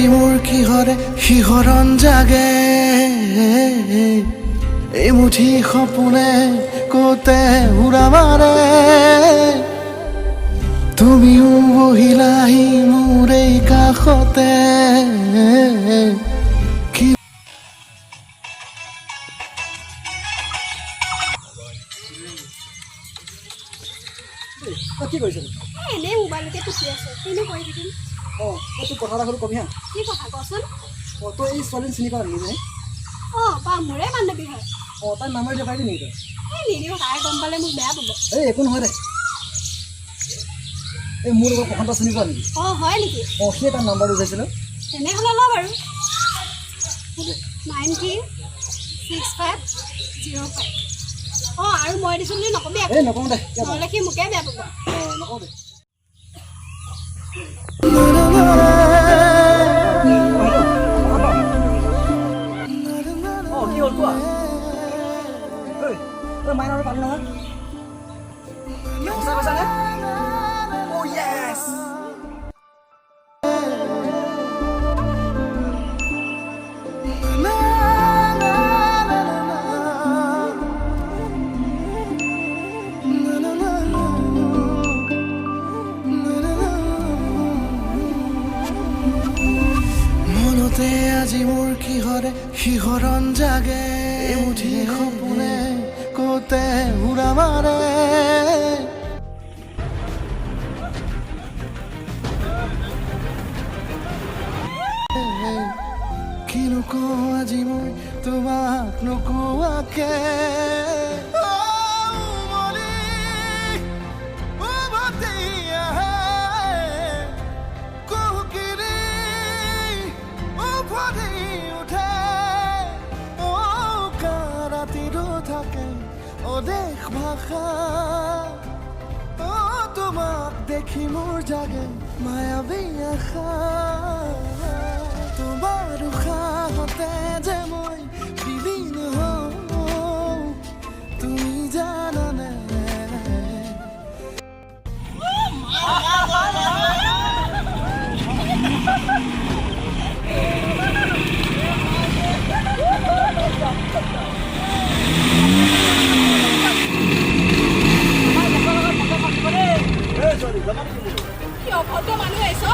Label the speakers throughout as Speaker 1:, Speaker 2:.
Speaker 1: মোৰ কিহৰে শিহৰণ জাগে এই মুঠি সপোনে কতে উৰা মাৰে তুমিও বহিলাহি মোৰ এই কাষতে
Speaker 2: কি কৰিছে
Speaker 3: এনেই মোবাইলতে টিপি আছো কিনো কৰি থাকিম
Speaker 2: তোৰ কথা এটা হ'ল কবি হা
Speaker 3: কি কথা কচোন
Speaker 2: তই এই ছোৱালীজনী চিনি পাৱ নেকি
Speaker 3: পা মোৰে বান্ধৱী হয়
Speaker 2: তাই নাম্বাৰ দিব পাৰিবি নেকি তই
Speaker 3: নিদিওঁ তাই গম পালে মোক বেয়া পাব
Speaker 2: একো নহয় দে এই মোৰ লগত প্ৰশান্ত চিনি পোৱা নেকি
Speaker 3: হয় নেকি
Speaker 2: সেই তাৰ নাম্বাৰটো উঠাইছিলোঁ
Speaker 3: তেনেহ'লে ল বাৰু 936505 আৰু মই দিছোঁ বুলি নকবি
Speaker 2: নকওঁ দে
Speaker 3: নহ'লে সি মোকে বেয়া পাব
Speaker 2: নকওঁ দে কি হ'ল কোৱা মাইনাৰ পালো নহয় সঁচা কৈছানে
Speaker 1: মনতে আজি মোৰ কিহৰে শিহৰণ জাগে এই মুঠি সপোনে কতে উৰা মাৰে কিনো কওঁ আজি মই তোমাক নোকোৱাকে দেশ ভাষা তোমাক দেখি মোৰ জাগে মায়াবী আশা তোমাৰ উশাহতে যে মই বিলীন হওঁ তুমি জানানে
Speaker 3: কি অভদ্ৰ মানুহ আহিছ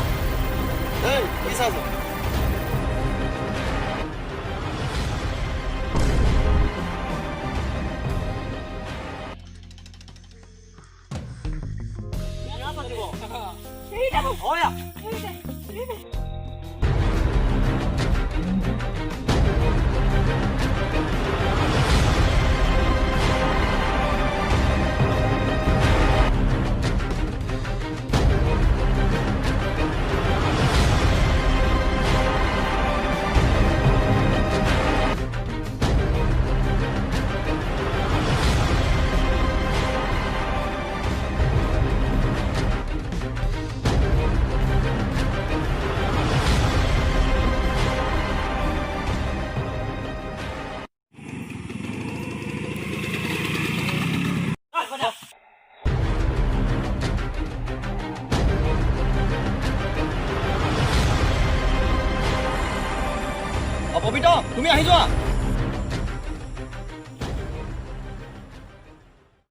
Speaker 4: পবিত্ৰ তুমি আহি যোৱা